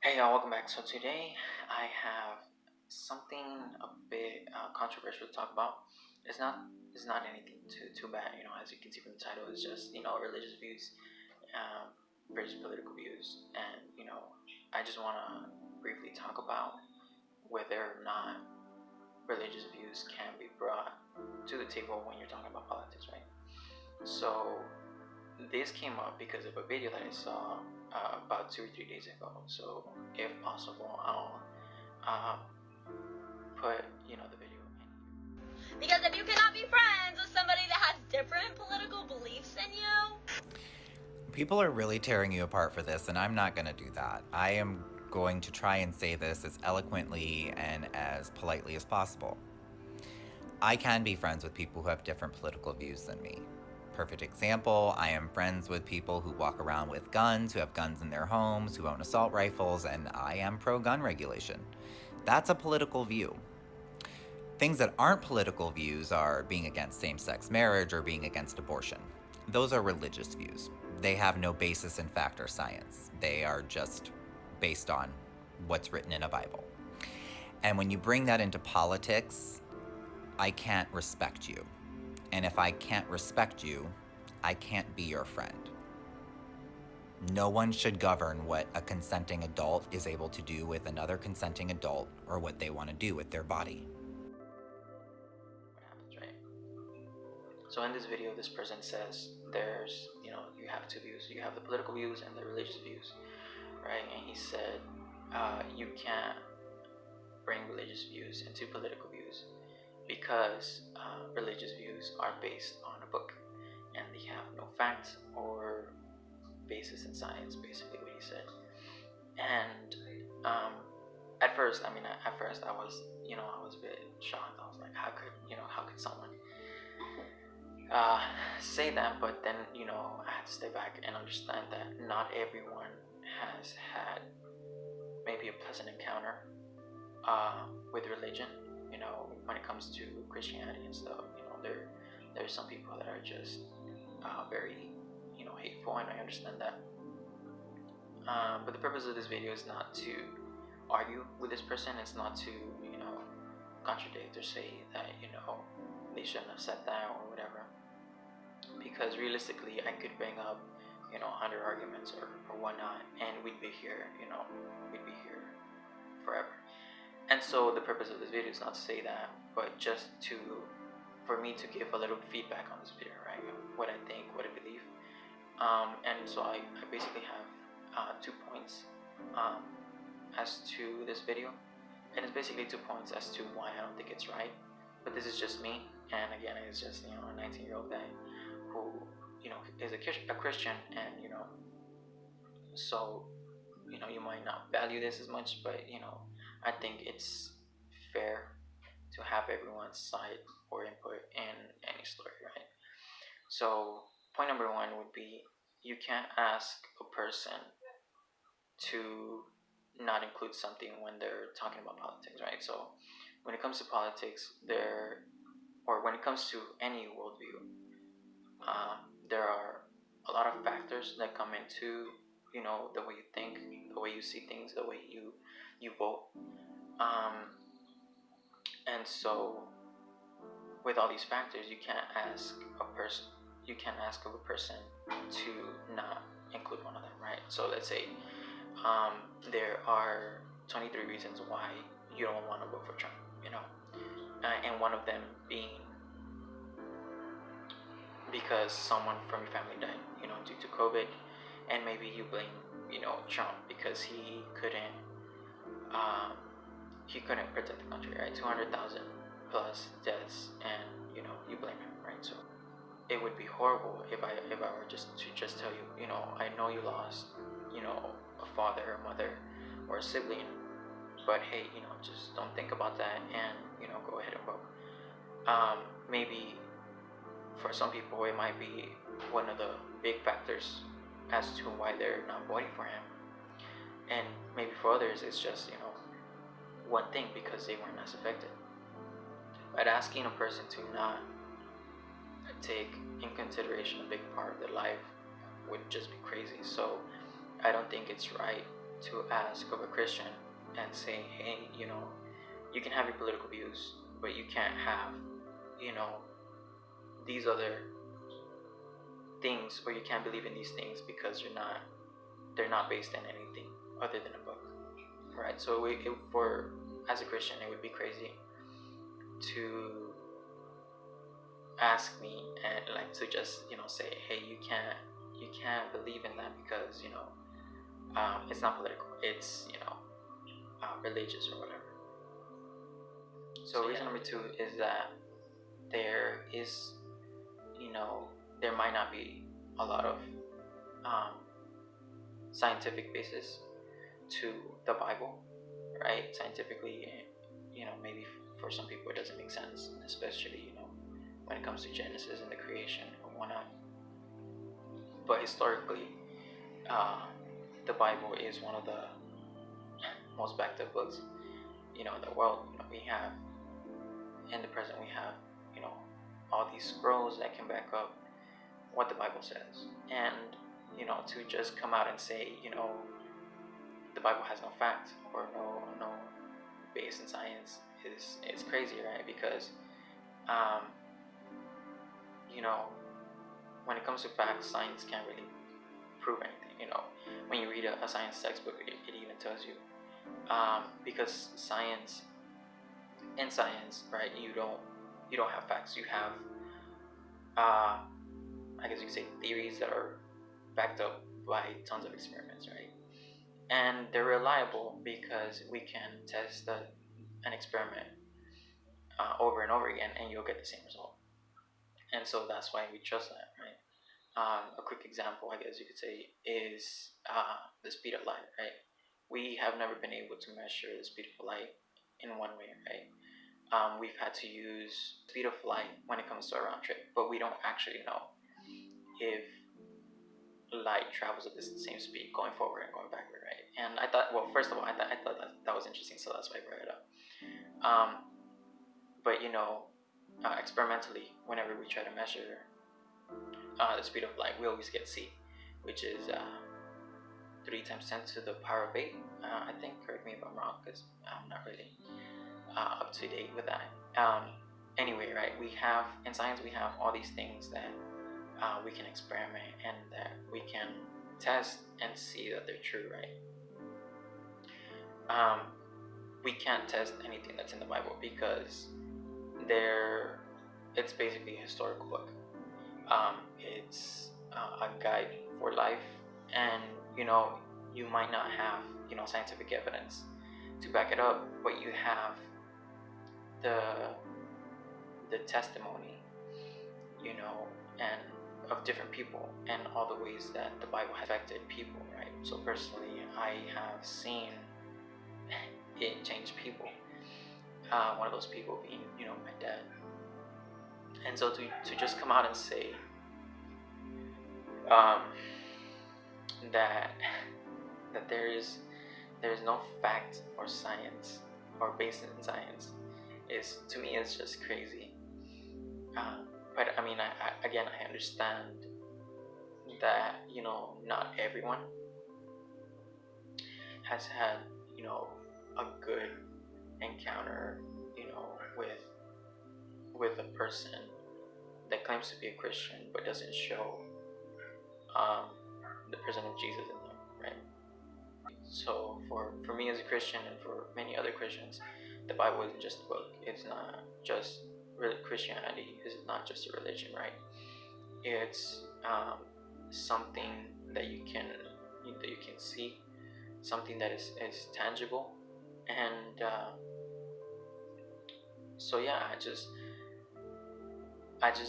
Hey y'all, welcome back. So today I have something a bit controversial to talk about. It's not it's not anything too bad, as you can see from the title. It's just religious views versus political views, and I just want to briefly talk about whether or not religious views can be brought to the table when you're talking about politics, right? So this came up because of a video that I saw about 2 or 3 days ago. So if possible, I'll uh, put the video in. Because if you cannot be friends with somebody that has different political beliefs than you, People are really tearing you apart for this, and I'm not going to do that. I am going to try and say this as eloquently and as politely as possible. I can be friends with people who have different political views than me. Perfect example, I am friends with people who walk around with guns, who have guns in their homes, who own assault rifles, and I am pro-gun regulation. That's a political view. Things that aren't political views are being against same-sex marriage or being against abortion. Those are religious views. They have no basis in fact or science. They are just based on what's written in a Bible. And when you bring that into politics, I can't respect you. And if I can't respect you, I can't be your friend. No one should govern what a consenting adult is able to do with another consenting adult or what they want to do with their body. What happens, right? So in this video, this person says there's you have two views. You have the political views and the religious views, right? And he said you can't bring religious views into political views because religious views are based on a book and they have no facts or basis in science, basically what he said. And at first I was a bit shocked. I was like, how could someone say that? But then I had to step back and understand that not everyone has had maybe a pleasant encounter with religion. When it comes to Christianity and stuff, there's some people that are just very hateful, and I understand that. But the purpose of this video is not to argue with this person. It's not to contradict or say that they shouldn't have said that or whatever. Because realistically, I could bring up 100 arguments or whatnot, and we'd be here forever. And so the purpose of this video is not to say that, but just for me to give a little feedback on this video, right? What I think, what I believe. And so I basically have 2 points as to this video, and it's basically 2 points as to why I don't think it's right. But this is just me, and again, it's just a 19-year-old guy who is a Christian, and so you might not value this as much, but I think it's fair to have everyone's side or input in any story, right? So point number 1 would be you can't ask a person to not include something when they're talking about politics, right? So when it comes to politics, or when it comes to any worldview, there are a lot of factors that come into the way you think, the way you see things, the way you vote, and so with all these factors, you can't ask of a person to not include one of them, right? So let's say there are 23 reasons why you don't want to vote for Trump, and one of them being because someone from your family died, due to COVID, and maybe you blame, Trump because he couldn't protect the country, right? 200,000 plus deaths, and you blame him, right? So it would be horrible if I were just to tell you, I know you lost, a father, a mother, or a sibling, but hey, just don't think about that, and go ahead and vote. Maybe for some people it might be one of the big factors as to why they're not voting for him, and maybe for others it's just one thing because they weren't as affected. But asking a person to not take in consideration a big part of their life would just be crazy. So I don't think it's right to ask of a Christian and say, hey, you can have your political views, but you can't have, these other things, or you can't believe in these things because they're not based in anything other than a book, right? So as a Christian, it would be crazy to ask me and like to just say, hey, you can't believe in that because it's not political, it's religious or whatever. So reason number 2 is that there is there might not be a lot of scientific basis to the Bible, right? Scientifically, maybe for some people it doesn't make sense, especially when it comes to Genesis and the creation and whatnot. But historically, the Bible is one of the most backed up books in the world. We have in the present, we have all these scrolls that can back up what the Bible says. And to just come out and say the Bible has no fact or no base in science is crazy, right? Because when it comes to facts, science can't really prove anything. When you read a science textbook, it even tells you because in science, right, you don't have facts. You have I guess you could say theories that are backed up by tons of experiments, right? And they're reliable because we can test an experiment over and over again, and you'll get the same result. And so that's why we trust that, right? A quick example, I guess you could say, is the speed of light, right? We have never been able to measure the speed of light in one way, right? We've had to use speed of light when it comes to a round trip, but we don't actually know if light travels at the same speed going forward and going backward, right? And I thought, well, first of all, I thought that was interesting, so that's why I brought it up. But experimentally, whenever we try to measure the speed of light, we always get C, which is 3 times 10 to the power of 8. I think, correct me if I'm wrong, because I'm not really up to date with that. Anyway, right, in science we have all these things that we can experiment and that we can test and see that they're true, right? We can't test anything that's in the Bible because it's basically a historical book. It's a guide for life, and you might not have scientific evidence to back it up, but you have the testimony and of different people and all the ways that the Bible has affected people, right? So personally, I have seen it change people. One of those people being my dad. And so to just come out and say that there is no fact or science or basis in science is, to me, is just crazy. But I mean, I understand that not everyone has had a good encounter with a person that claims to be a Christian but doesn't show the person of Jesus in them, right? So for me as a Christian, and for many other Christians, the Bible isn't just a book. It's not just Christianity is not just a religion, right? It's something that you can see, something that is tangible, and so yeah, I just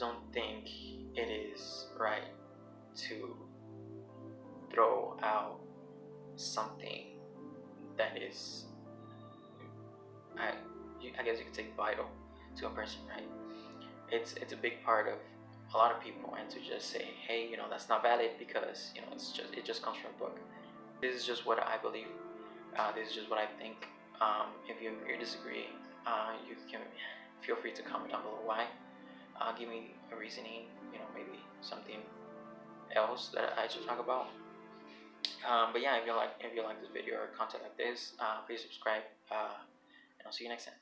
don't think it is right to throw out something that is, I guess you could say, vital to a person, right? It's a big part of a lot of people, and to just say, hey, that's not valid because it just comes from a book. This is just what I believe. This is just what I think. If you agree or disagree, you can feel free to comment down below why. Give me a reasoning, maybe something else that I should talk about. But yeah, if you like this video or content like this, please subscribe, and I'll see you next time.